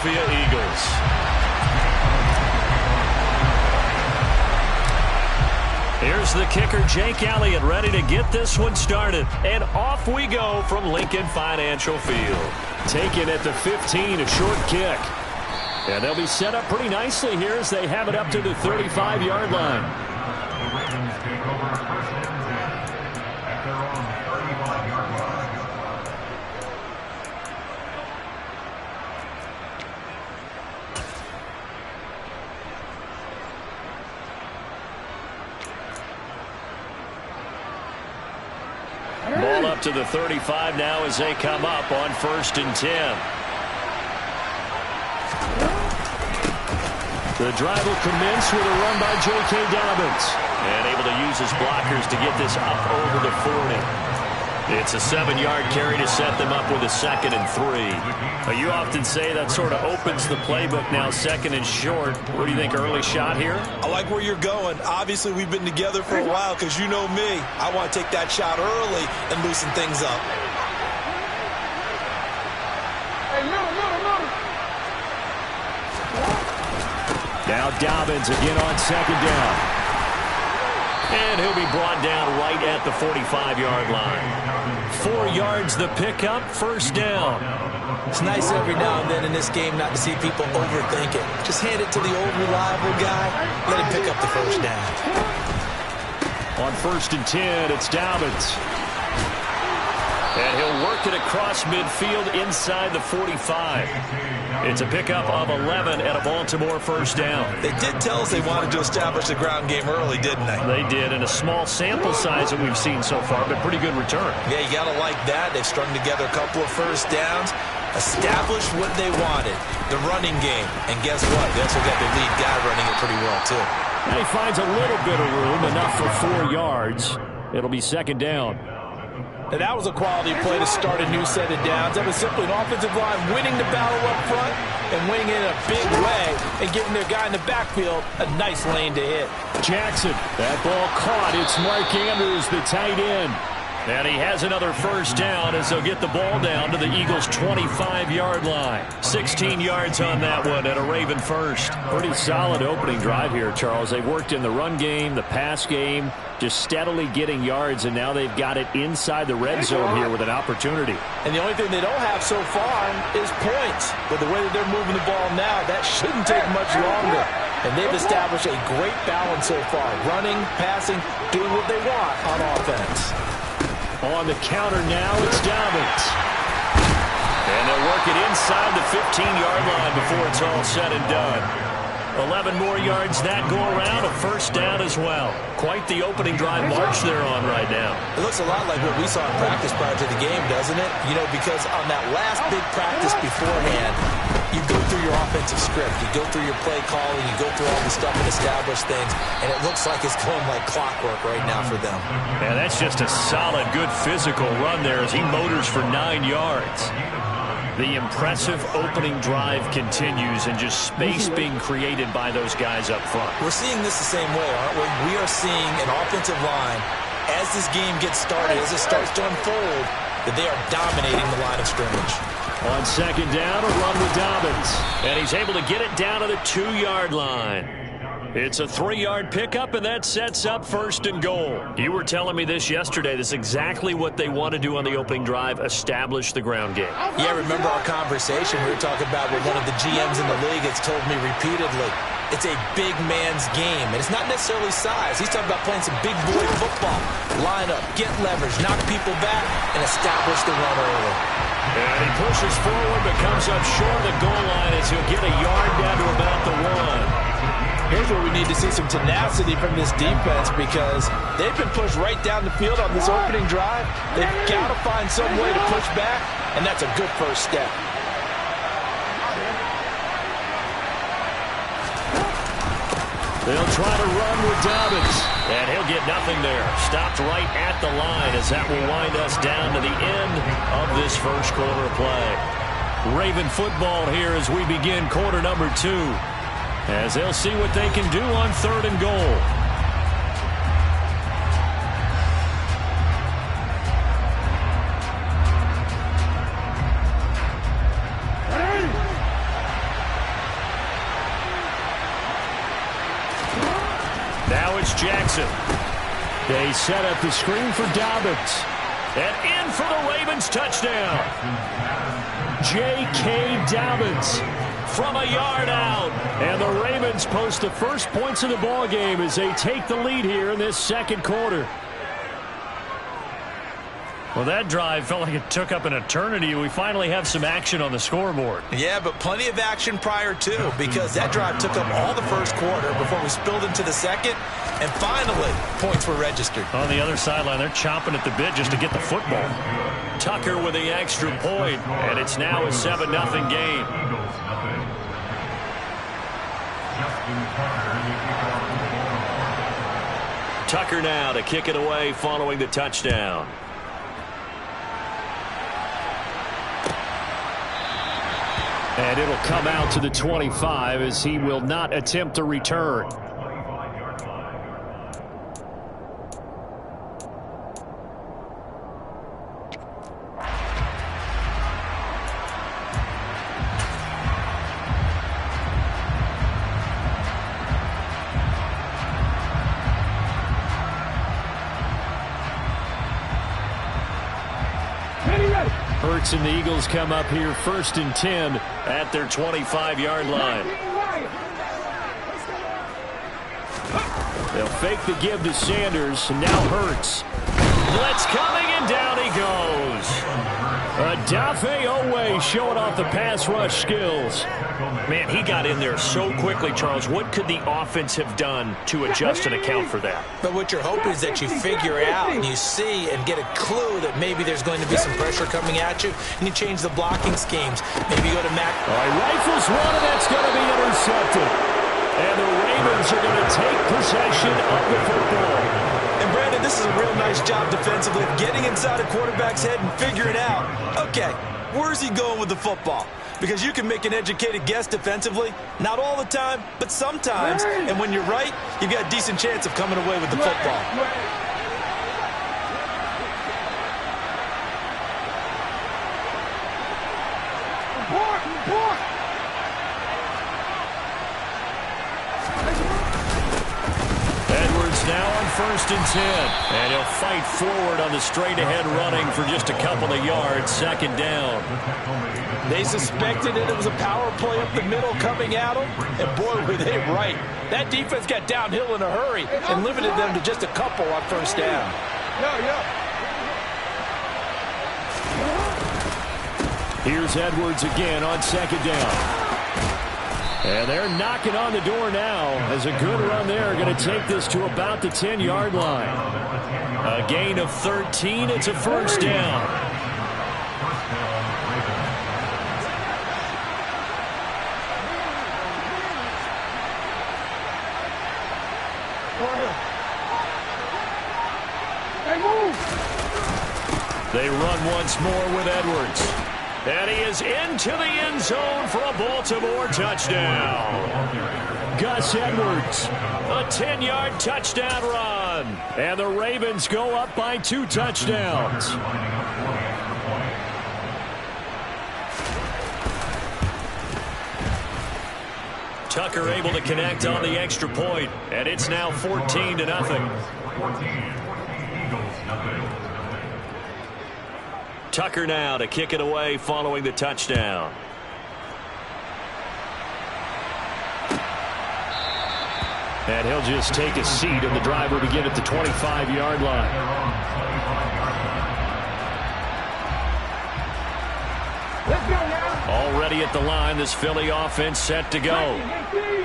Philadelphia Eagles. Here's the kicker, Jake Elliott, ready to get this one started. And off we go from Lincoln Financial Field. Taken at the 15, a short kick. And they'll be set up pretty nicely here as they have it up to the 35-yard line. Ball up to the 35 now as they come up on 1st and 10. The drive will commence with a run by J.K. Dobbins. And able to use his blockers to get this up over the 40. It's a 7-yard carry to set them up with a 2nd and 3. You often say that sort of opens the playbook now, 2nd and short. What do you think, early shot here? I like where you're going. Obviously, we've been together for a while because you know me. I want to take that shot early and loosen things up. Now Dobbins again on 2nd down. And he'll be brought down right at the 45-yard line. 4 yards the pickup, 1st down. It's nice every now and then in this game not to see people overthink it. Just hand it to the old reliable guy. Let him pick up the 1st down. On 1st and 10, it's Dobbins. And he'll work it across midfield inside the 45. It's a pickup of 11 and a Baltimore 1st down. They did tell us they wanted to establish the ground game early, didn't they? They did, in a small sample size that we've seen so far, but pretty good return. Yeah, you got to like that. They've strung together a couple of 1st downs, established what they wanted, the running game. And guess what? They also got the lead guy running it pretty well, too. And he finds a little bit of room, enough for 4 yards. It'll be 2nd down. And that was a quality play to start a new set of downs. That was simply an offensive line winning the battle up front and winning it in a big way and giving their guy in the backfield a nice lane to hit. Jackson, that ball caught. It's Mark Andrews, the tight end. And he has another 1st down as they'll get the ball down to the Eagles' 25-yard line. 16 yards on that one and a Raven 1st. Pretty solid opening drive here, Charles. They've worked in the run game, the pass game, just steadily getting yards, and now they've got it inside the red zone here with an opportunity. And the only thing they don't have so far is points. But the way that they're moving the ball now, that shouldn't take much longer. And they've established a great balance so far. Running, passing, doing what they want on offense. On the counter now, it's Dobbins. And they'll work it inside the 15-yard line before it's all said and done. 11 more yards that go around, a 1st down as well. Quite the opening drive march they're on right now. It looks a lot like what we saw in practice prior to the game, doesn't it? You know, because on that last big practice beforehand, you go through your offensive script, you go through your play calling, you go through all the stuff and establish things, and it looks like it's going like clockwork right now for them. Yeah, that's just a solid, good physical run there as he motors for 9 yards. The impressive opening drive continues and just space being created by those guys up front. We're seeing this the same way, aren't we? We are seeing an offensive line, as this game gets started, as it starts to unfold, that they are dominating the line of scrimmage. On 2nd down, a run with Dobbins. And he's able to get it down to the 2-yard line. It's a 3-yard pickup, and that sets up 1st and goal. You were telling me this yesterday. This is exactly what they want to do on the opening drive, establish the ground game. Yeah, remember our conversation we were talking about with one of the GMs in the league that's told me repeatedly, it's a big man's game. And it's not necessarily size. He's talking about playing some big boy football. Line up, get leverage, knock people back, and establish the run early. And he pushes forward but comes up short of the goal line as he'll get a yard down to about the 1. Here's where we need to see some tenacity from this defense because they've been pushed right down the field on this opening drive. They've got to find some way to push back, and that's a good 1st step. They'll try to run with Dobbins, and he'll get nothing there. Stopped right at the line as that will wind us down to the end of this 1st quarter of play. Raven football here as we begin quarter number 2. As they'll see what they can do on 3rd and goal. Here's Jackson. They set up the screen for Dobbins. And in for the Ravens touchdown. J.K. Dobbins from a yard out. And the Ravens post the first points of the ball game as they take the lead here in this second quarter. Well, that drive felt like it took up an eternity. We finally have some action on the scoreboard. Yeah, but plenty of action prior to, because that drive took up all the first quarter before we spilled into the second, and finally, points were registered. On the other sideline, they're chomping at the bit just to get the football. Tucker with the extra point, and it's now a 7-0 game. Tucker now to kick it away following the touchdown. And it'll come out to the 25 as he will not attempt to return. Hurts and the Eagles come up here 1st and 10 at their 25-yard line. They'll fake the give to Sanders, and now Hurts. Blitz coming, and down he goes. Adafe Owe showing off the pass rush skills. Man, he got in there so quickly, Charles. What could the offense have done to adjust and account for that? But what you're hoping is that you figure out and you see and get a clue that maybe there's going to be some pressure coming at you, and you change the blocking schemes. Maybe you go to Mac. All right, rifles one, and that's going to be intercepted. And the Ravens are going to take possession of the football. And Brandon, this is a real nice job defensively, getting inside a quarterback's head and figuring out, okay, where's he going with the football? Because you can make an educated guess defensively, not all the time, but sometimes. And when you're right, you've got a decent chance of coming away with the football. Edwards now on 1st and 10. And he'll fight forward on the straight-ahead running for just a couple of yards, 2nd down. They suspected it was a power play up the middle coming at them, and boy, were they right. That defense got downhill in a hurry and limited them to just a couple on 1st down. Here's Edwards again on 2nd down. And they're knocking on the door now as a good run there. Going to take this to about the 10-yard line. A gain of 13. It's a 1st down. They run once more with Edwards. And he is into the end zone for a Baltimore touchdown. Gus Edwards, a 10-yard touchdown run. And the Ravens go up by 2 touchdowns. Tucker able to connect on the extra point, and it's now 14-0. Tucker now to kick it away following the touchdown. And he'll just take a seat, and the drive will begin at the 25-yard line. Let's go now. Already at the line, this Philly offense set to go.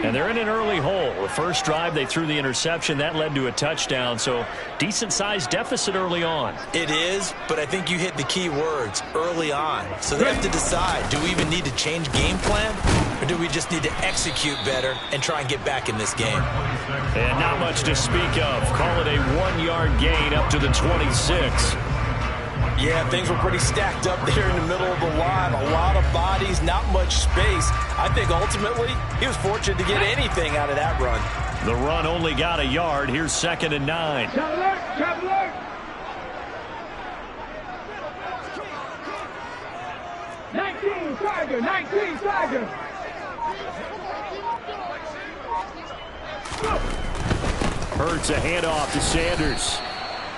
And they're in an early hole. The first drive, they threw the interception. That led to a touchdown, so decent-sized deficit early on. It is, but I think you hit the key words, early on. So they have to decide, do we even need to change game plan, or do we just need to execute better and try and get back in this game? And not much to speak of. Call it a 1-yard gain up to the 26. Yeah, things were pretty stacked up there in the middle of the line. A lot of bodies, not much space. I think ultimately he was fortunate to get anything out of that run. The run only got a yard. Here's 2nd and 9. Trap alert. 19 Tiger, 19 Tiger. Hurts a handoff to Sanders.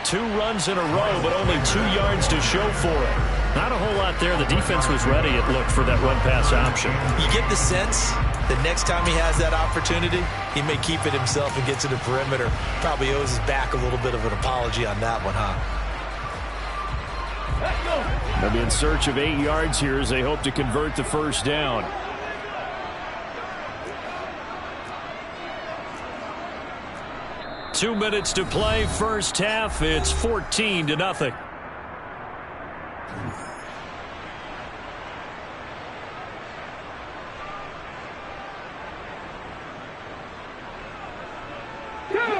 2 runs in a row, but only 2 yards to show for it. Not a whole lot there. The defense was ready, it looked, for that run-pass option. You get the sense that next time he has that opportunity, he may keep it himself and get to the perimeter. Probably owes his back a little bit of an apology on that one, huh? They'll be in search of 8 yards here as they hope to convert the first down. Two minutes to play, first half. It's 14-0.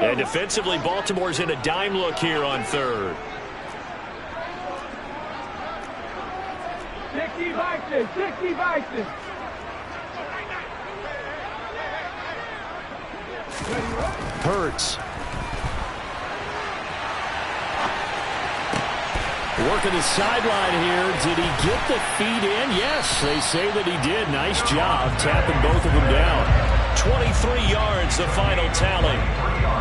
And defensively, Baltimore's in a dime look here on third. 60 Vikings, 60 Vikings. Hurts. Working the sideline here. Did he get the feet in? Yes, they say that he did. Nice job tapping both of them down. 23 yards, the final tally.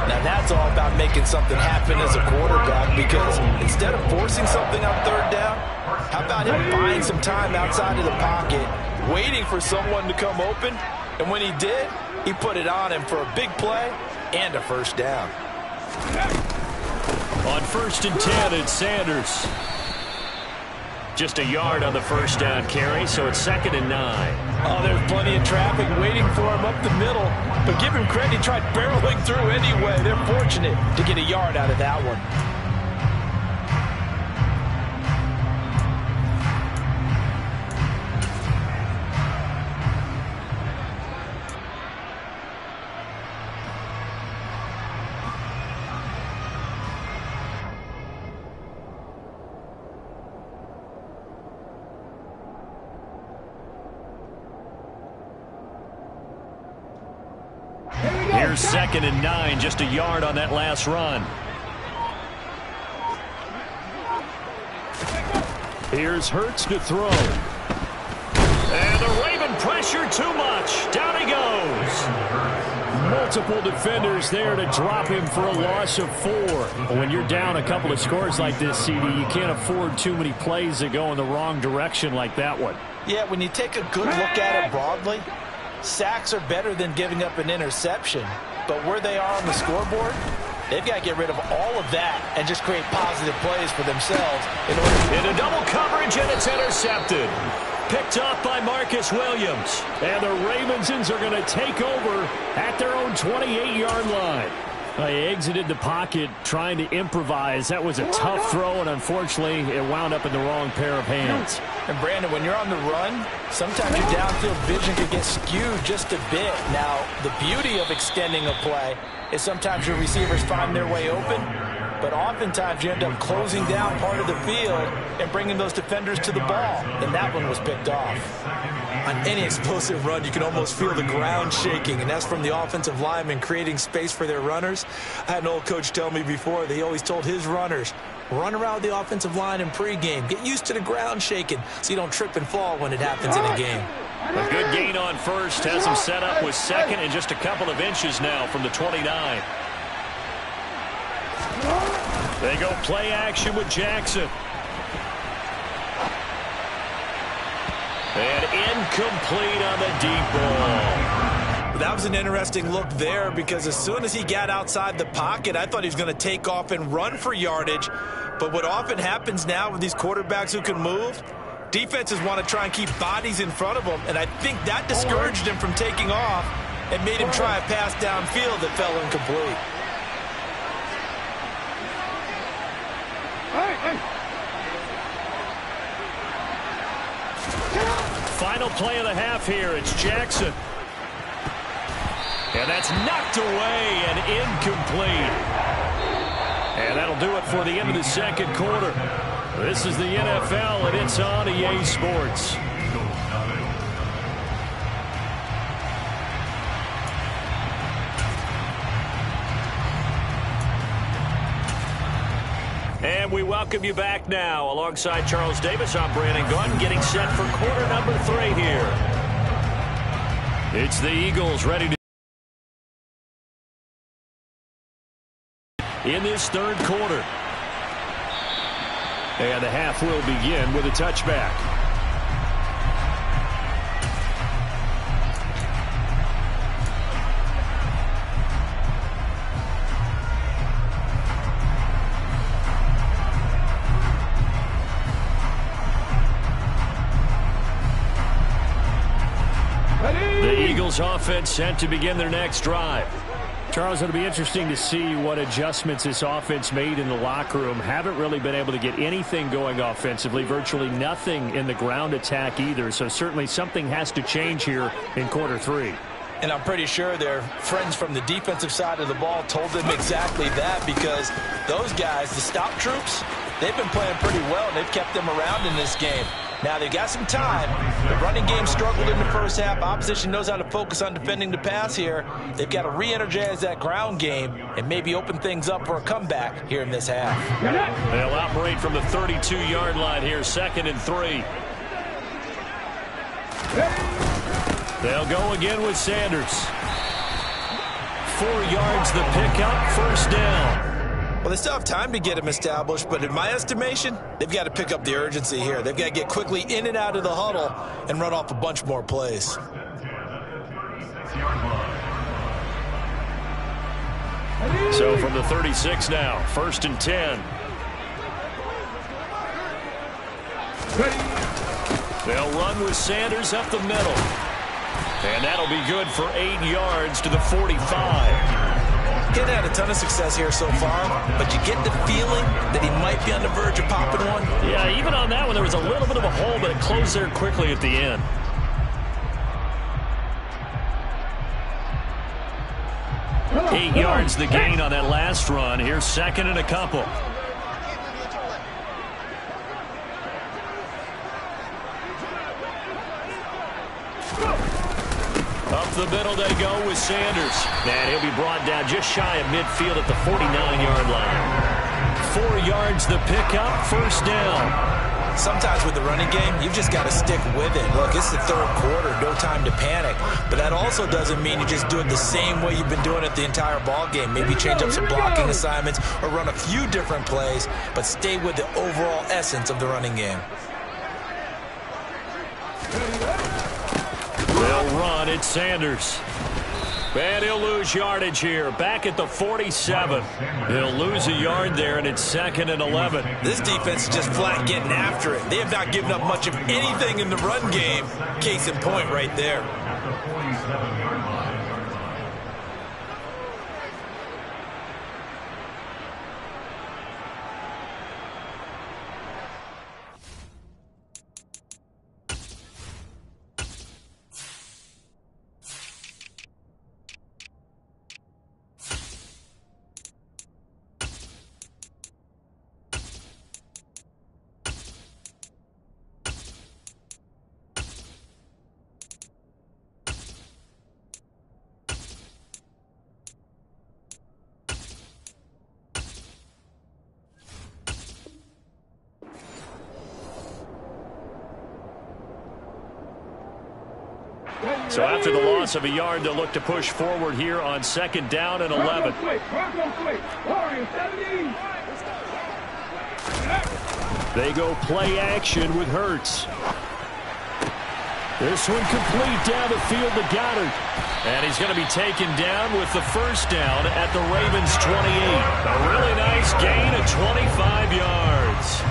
Now that's all about making something happen as a quarterback, because instead of forcing something on third down, how about him buying some time outside of the pocket, waiting for someone to come open, and when he did, he put it on him for a big play and a first down. On 1st and 10, it's Sanders. Just a yard on the first down carry, so it's 2nd and 9. Oh, there's plenty of traffic waiting for him up the middle, but give him credit, he tried barreling through anyway. They're fortunate to get a yard out of that one. Here's 2nd and 9, just a yard on that last run. Here's Hurts to throw. And the Raven pressure too much. Down he goes. Multiple defenders there to drop him for a loss of 4. When you're down a couple of scores like this, CD, you can't afford too many plays that go in the wrong direction like that one. Yeah, when you take a good look at it broadly, sacks are better than giving up an interception. But where they are on the scoreboard, they've got to get rid of all of that and just create positive plays for themselves in order to... Into double coverage, and it's intercepted. Picked off by Marcus Williams. And the Ravensons are going to take over at their own 28-yard line. They exited the pocket trying to improvise. That was a tough throw, and unfortunately, it wound up in the wrong pair of hands. And Brandon, when you're on the run, sometimes your downfield vision could get skewed just a bit. Now, the beauty of extending a play is sometimes your receivers find their way open, but oftentimes you end up closing down part of the field and bringing those defenders to the ball, and that one was picked off. On any explosive run, you can almost feel the ground shaking, and that's from the offensive linemen creating space for their runners. I had an old coach tell me before, they always told his runners, run around the offensive line in pregame. Get used to the ground shaking so you don't trip and fall when it happens in a game. A good gain on first. Has him set up with 2nd and just a couple of inches now from the 29. They go play action with Jackson. And incomplete on the deep ball. That was an interesting look there, because as soon as he got outside the pocket, I thought he was going to take off and run for yardage. But what often happens now with these quarterbacks who can move, defenses want to try and keep bodies in front of them, and I think that discouraged him from taking off and made him try a pass downfield that fell incomplete. Final play of the half here. It's Jackson. And that's knocked away and incomplete. And that'll do it for the end of the second quarter. This is the NFL, and it's on EA Sports. And we welcome you back now. Alongside Charles Davis, I'm Brandon Gunn, getting set for quarter number 3 here. It's the Eagles ready to in this third quarter. And the half will begin with a touchback. The Eagles offense set to begin their next drive. Charles, it'll be interesting to see what adjustments this offense made in the locker room. Haven't really been able to get anything going offensively, virtually nothing in the ground attack either. So certainly something has to change here in quarter three. And I'm pretty sure their friends from the defensive side of the ball told them exactly that, because those guys, the stop troops, they've been playing pretty well, and they've kept them around in this game. Now, they've got some time. The running game struggled in the first half. Opposition knows how to focus on defending the pass here. They've got to re-energize that ground game and maybe open things up for a comeback here in this half. They'll operate from the 32-yard line here, 2nd and 3. They'll go again with Sanders. 4 yards the pickup, first down. Well, they still have time to get him established, but in my estimation, they've got to pick up the urgency here. They've got to get quickly in and out of the huddle and run off a bunch more plays. So from the 36 now, 1st and 10. They'll run with Sanders up the middle. And that'll be good for 8 yards to the 45. He's had a ton of success here so far, but you get the feeling that he might be on the verge of popping one. Yeah, even on that one, there was a little bit of a hole, but it closed there quickly at the end. Eight yards the gain on that last run. Here's 2nd and a couple. Up the middle they go with Sanders. And he'll be brought down just shy of midfield at the 49-yard line. 4 yards the pickup, first down. Sometimes with the running game, you've just got to stick with it. Look, it's the third quarter, no time to panic. But that also doesn't mean you just do it the same way you've been doing it the entire ball game. Maybe change up some blocking assignments or run a few different plays, but stay with the overall essence of the running game. They'll run. It's Sanders. And he'll lose yardage here. Back at the 47. He'll lose a yard there, and it's 2nd and 11. This defense is just flat getting after it. They have not given up much of anything in the run game. Case in point right there. So after the loss of a yard, they'll look to push forward here on 2nd down and 11. They go play action with Hurts. This one complete down the field to Goddard. And he's going to be taken down with the first down at the Ravens 28. A really nice gain of 25 yards.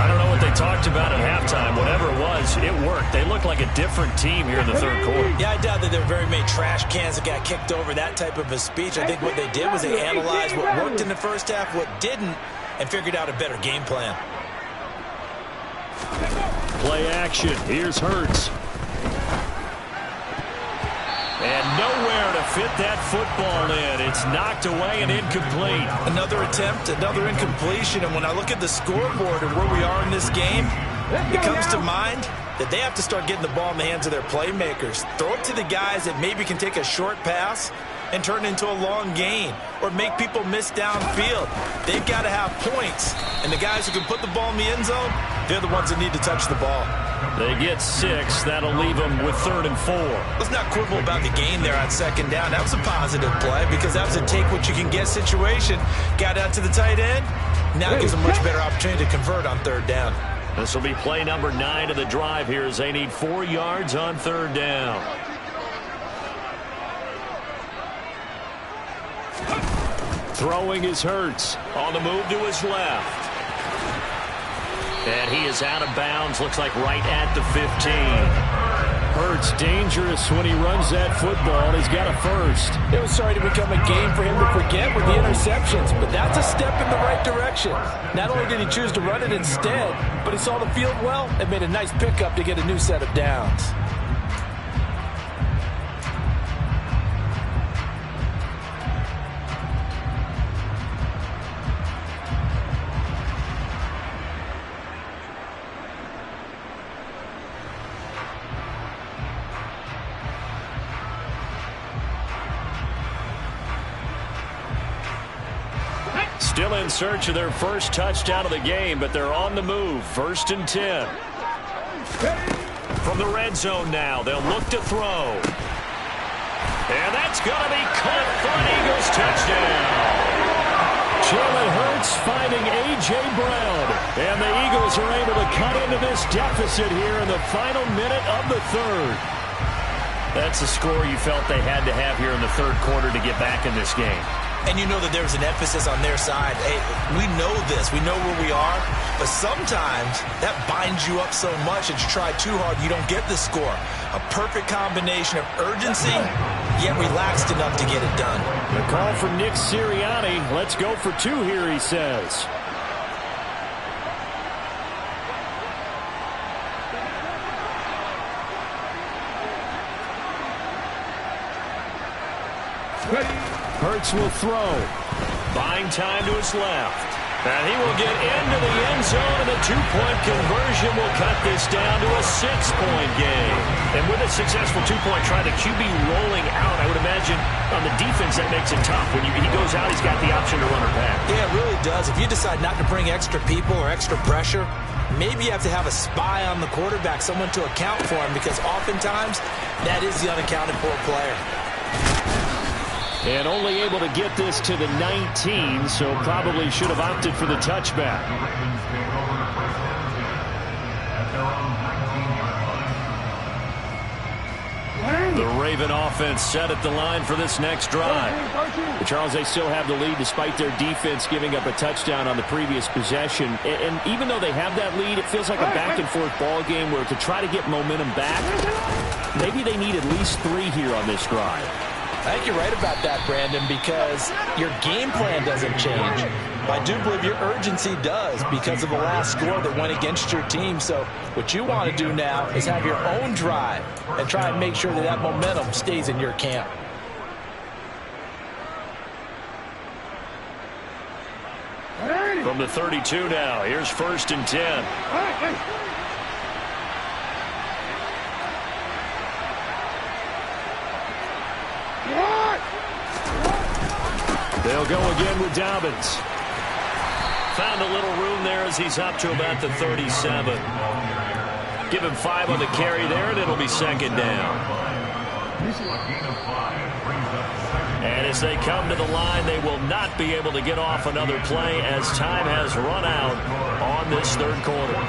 I don't know what they talked about at halftime. Whatever it was, it worked. They look like a different team here in the third quarter. Yeah, I doubt that there were very many trash cans that got kicked over, that type of a speech. I think what they did was they analyzed what worked in the first half, what didn't, and figured out a better game plan. Play action. Here's Hurts. And nowhere to fit that football in. It's knocked away and incomplete. Another attempt, another incompletion. And when I look at the scoreboard and where we are in this game, it comes to mind that they have to start getting the ball in the hands of their playmakers. Throw it to the guys that maybe can take a short pass and turn it into a long gain or make people miss downfield. They've got to have points. And the guys who can put the ball in the end zone, they're the ones that need to touch the ball. They get 6. That'll leave them with 3rd and 4. Let's not quibble about the gain there on 2nd down. That was a positive play because that was a take-what-you-can-get situation. Got out to the tight end. Now it gives them a much better opportunity to convert on 3rd down. This will be play number 9 of the drive here as they need 4 yards on 3rd down. Throwing is Hurts. On the move to his left. And he is out of bounds. Looks like right at the 15. Hurts dangerous when he runs that football. He's got a first. It was starting to become a game for him to forget with the interceptions, but that's a step in the right direction. Not only did he choose to run it instead, but he saw the field well and made a nice pickup to get a new set of downs. Still in search of their first touchdown of the game, but they're on the move. 1st and 10. From the red zone now, they'll look to throw. And that's going to be caught for an Eagles touchdown. Jalen Hurts finding A.J. Brown. And the Eagles are able to cut into this deficit here in the final minute of the 3rd. That's a score you felt they had to have here in the 3rd quarter to get back in this game. And you know that there was an emphasis on their side. Hey, we know this. We know where we are. But sometimes that binds you up so much that you try too hard, you don't get the score. A perfect combination of urgency, yet relaxed enough to get it done. The call from Nick Sirianni. Let's go for 2 here, he says. Hurts will throw. Buying time to his left. And he will get into the end zone, and the 2-point conversion will cut this down to a 6-point game. And with a successful 2-point try, the QB rolling out, I would imagine on the defense that makes it tough. When he goes out, he's got the option to run or pass. Yeah, it really does. If you decide not to bring extra people or extra pressure, maybe you have to have a spy on the quarterback, someone to account for him, because oftentimes that is the unaccounted for player. And only able to get this to the 19, so probably should have opted for the touchback. The Raven offense set at the line for this next drive. But Charles, they still have the lead despite their defense giving up a touchdown on the previous possession. And even though they have that lead, it feels like a back-and-forth ball game where to try to get momentum back, maybe they need at least 3 here on this drive. I think you're right about that, Brandon, because your game plan doesn't change. I do believe your urgency does because of the last score that went against your team. So what you want to do now is have your own drive and try and make sure that that momentum stays in your camp. From the 32 now, here's 1st and 10. They'll go again with Dobbins. Found a little room there as he's up to about the 37. Give him 5 on the carry there, and it'll be 2nd down. And as they come to the line, they will not be able to get off another play as time has run out on this 3rd quarter.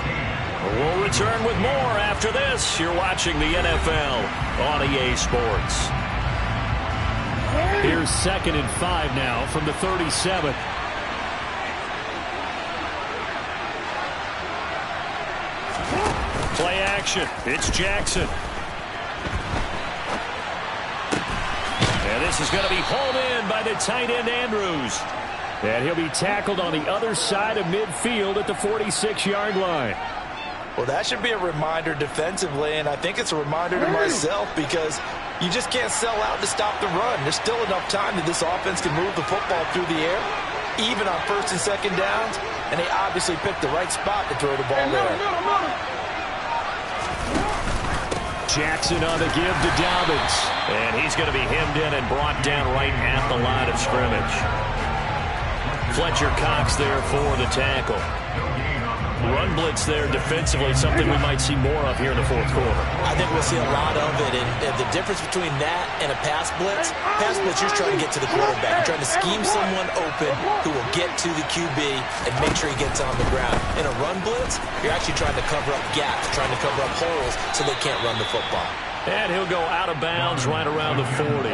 We'll return with more after this. You're watching the NFL on EA Sports. Here's 2nd and 5 now from the 37. Play action. It's Jackson. And this is going to be hauled in by the tight end Andrews. And he'll be tackled on the other side of midfield at the 46-yard line. Well, that should be a reminder defensively, and I think it's a reminder to myself because you just can't sell out to stop the run. There's still enough time that this offense can move the football through the air, even on 1st and 2nd downs, and they obviously picked the right spot to throw the ball there. Jackson on the give to Dobbins. And he's going to be hemmed in and brought down right at the line of scrimmage. Fletcher Cox there for the tackle. run blitz there defensively, something we might see more of here in the fourth quarter. I think we'll see a lot of it, and the difference between that and a pass blitz, you're trying to get to the quarterback. You're trying to scheme someone open who will get to the QB and make sure he gets on the ground. In a run blitz, you're actually trying to cover up gaps, trying to cover up holes so they can't run the football. And he'll go out of bounds right around the 40.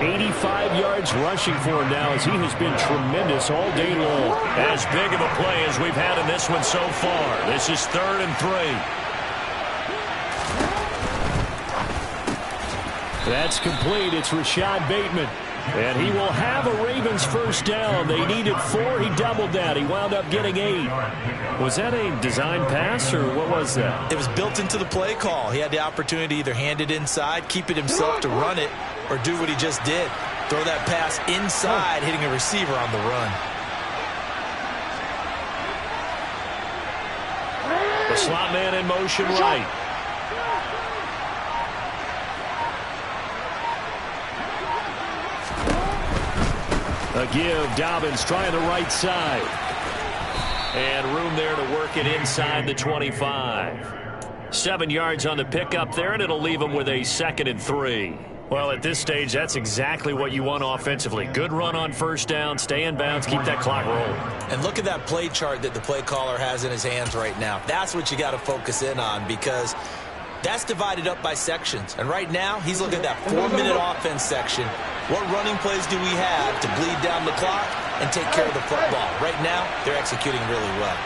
85 yards rushing for him now as he has been tremendous all day long. As big of a play as we've had in this one so far. This is 3rd and 3. That's complete. It's Rashad Bateman. And he will have a Ravens first down. They needed 4. He doubled that. He wound up getting 8. Was that a design pass, or what was that? It was built into the play call. He had the opportunity to either hand it inside, keep it himself to run it, or do what he just did. Throw that pass inside, hitting a receiver on the run. The slot man in motion right. A give, Dobbins trying the right side. And room there to work it inside the 25. 7 yards on the pickup there, and it'll leave him with a 2nd and 3. Well, at this stage, that's exactly what you want offensively. Good run on first down, stay in bounds, keep that clock rolling. And look at that play chart that the play caller has in his hands right now. That's what you got to focus in on, because that's divided up by sections. And right now, he's looking at that 4-minute offense section. What running plays do we have to bleed down the clock and take care of the football? Right now, they're executing really well.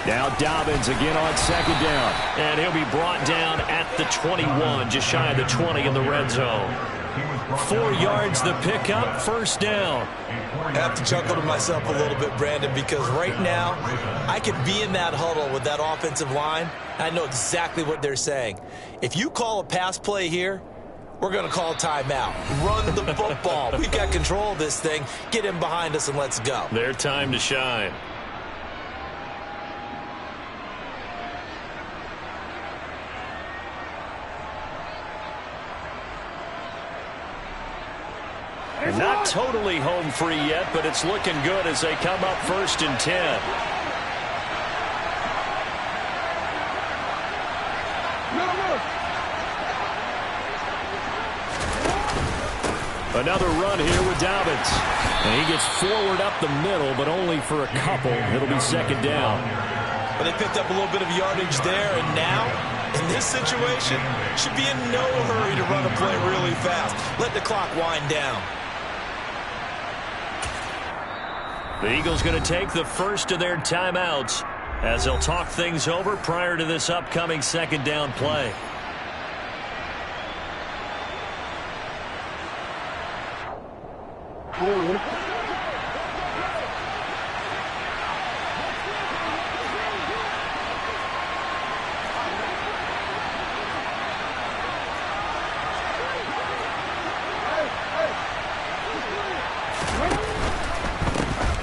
Now Dobbins again on 2nd down. And he'll be brought down at the 21, just shy of the 20 in the red zone. 4 yards the pickup, first down. I have to chuckle to myself a little bit, Brandon, because right now I could be in that huddle with that offensive line. I know exactly what they're saying. If you call a pass play here, we're going to call timeout. Run the football. We've got control of this thing. Get him behind us and let's go. Their time to shine. Not totally home free yet, but it's looking good as they come up 1st and 10. Another run here with Dobbins. And he gets forward up the middle, but only for a couple. It'll be 2nd down. Well, they picked up a little bit of yardage there, and now, in this situation, should be in no hurry to run a play really fast. Let the clock wind down. The Eagles going to take the first of their timeouts as they'll talk things over prior to this upcoming 2nd down play.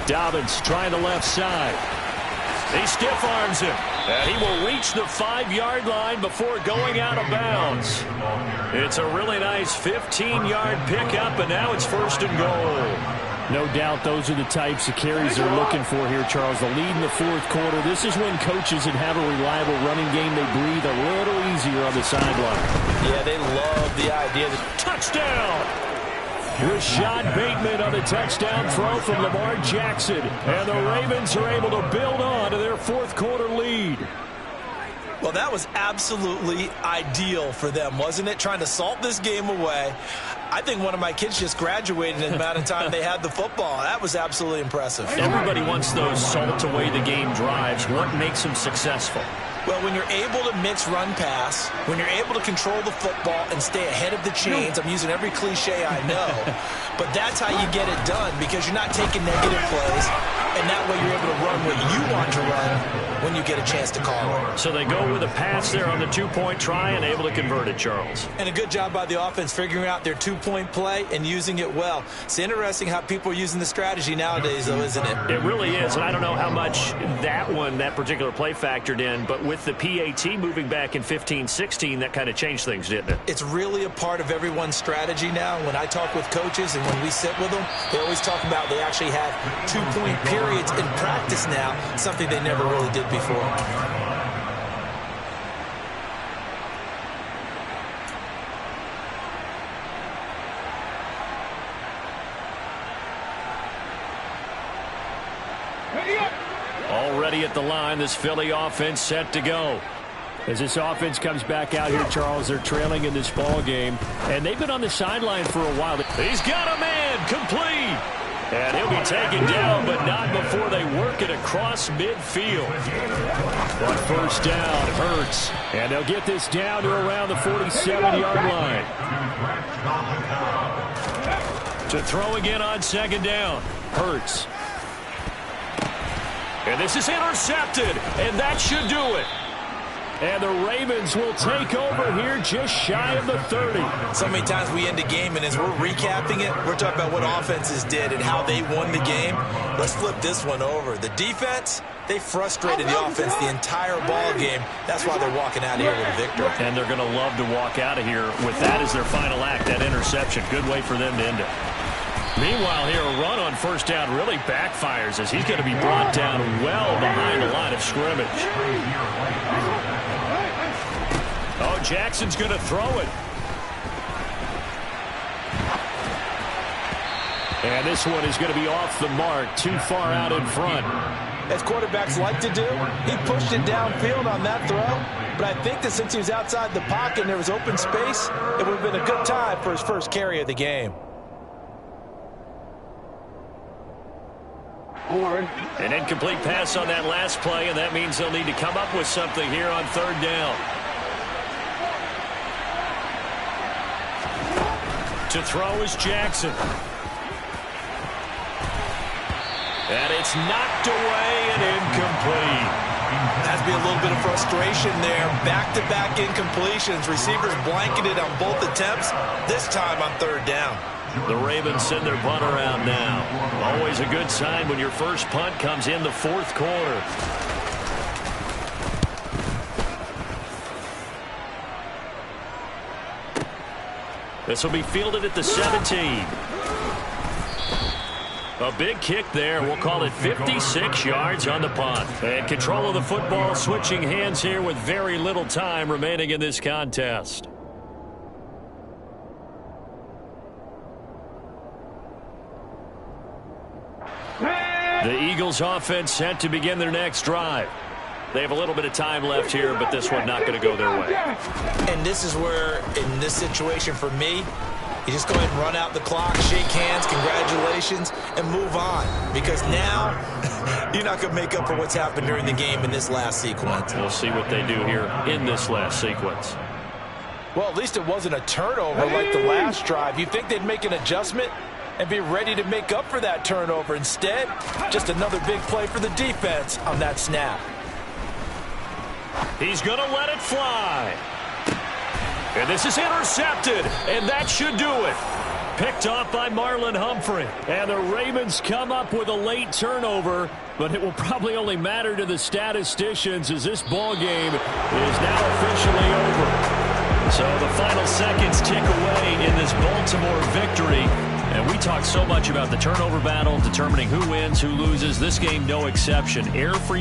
Dobbins trying the left side. He stiff arms him. And he will reach the 5-yard line before going out of bounds. It's a really nice 15-yard pickup, and now it's 1st and goal. No doubt those are the types of carries they're looking for here, Charles. The lead in the 4th quarter. This is when coaches that have a reliable running game, they breathe a little easier on the sideline. Yeah, they love the idea that touchdown. Rashad Bateman on the touchdown throw from Lamar Jackson. And the Ravens are able to build on to their 4th quarter lead. Well, that was absolutely ideal for them, wasn't it? Trying to salt this game away. I think one of my kids just graduated in the amount of time they had the football. That was absolutely impressive. Everybody wants those salt away the game drives. What makes them successful? Well, when you're able to mix run-pass, when you're able to control the football and stay ahead of the chains, I'm using every cliche I know, but that's how you get it done, because you're not taking negative plays and and that way you're able to run what you want to run when you get a chance to call it. So they go with a pass there on the two-point try and able to convert it, Charles. And a good job by the offense figuring out their two-point play and using it well. It's interesting how people are using the strategy nowadays, though, isn't it? It really is, and I don't know how much that particular play factored in, but with the PAT moving back in 15-16, that kind of changed things, didn't it? It's really a part of everyone's strategy now. When I talk with coaches and when we sit with them, they always talk about they actually have two-point periods in practice now, something they never really did before. Already at the line, this Philly offense set to go. As this offense comes back out here, Charles, they're trailing in this ball game, and they've been on the sideline for a while. He's got a man, complete. And he'll be taken down, but not before they work it across midfield. But first down hurts, and they'll get this down to around the 47-yard line. To throw again on second down, Hurts. And this is intercepted, and that should do it. And the Ravens will take over here just shy of the 30. So many times we end a game, and as we're recapping it, we're talking about what offenses did and how they won the game. Let's flip this one over. The defense, they frustrated the offense the entire ball game. That's why they're walking out of here with a victory. And they're going to love to walk out of here with that as their final act, that interception. Good way for them to end it. Meanwhile, here, a run on first down really backfires as he's going to be brought down well behind the line of scrimmage. Oh, Jackson's going to throw it. And this one is going to be off the mark, too far out in front. As quarterbacks like to do, he pushed it downfield on that throw. But I think that since he was outside the pocket and there was open space, it would have been a good time for his first carry of the game. An incomplete pass on that last play, and that means they'll need to come up with something here on third down. To throw is Jackson. And it's knocked away and incomplete. Has to be a little bit of frustration there. Back-to-back incompletions. Receivers blanketed on both attempts, this time on third down. The Ravens send their punt around now. Always a good sign when your first punt comes in the fourth quarter. This will be fielded at the 17. A big kick there. We'll call it 56 yards on the punt. And control of the football switching hands here with very little time remaining in this contest. The Eagles offense set to begin their next drive. They have a little bit of time left here, but this one not going to go their way. And this is where, in this situation for me, you just go ahead and run out the clock, shake hands, congratulations, and move on. Because now, you're not going to make up for what's happened during the game in this last sequence. We'll see what they do here in this last sequence. Well, at least it wasn't a turnover like the last drive. You'd think they'd make an adjustment and be ready to make up for that turnover. Instead, just another big play for the defense on that snap. He's going to let it fly. And this is intercepted, and that should do it. Picked off by Marlon Humphrey. And the Ravens come up with a late turnover, but it will probably only matter to the statisticians as this ball game is now officially over. So the final seconds tick away in this Baltimore victory. And we talked so much about the turnover battle, determining who wins, who loses. This game, no exception. Air-free.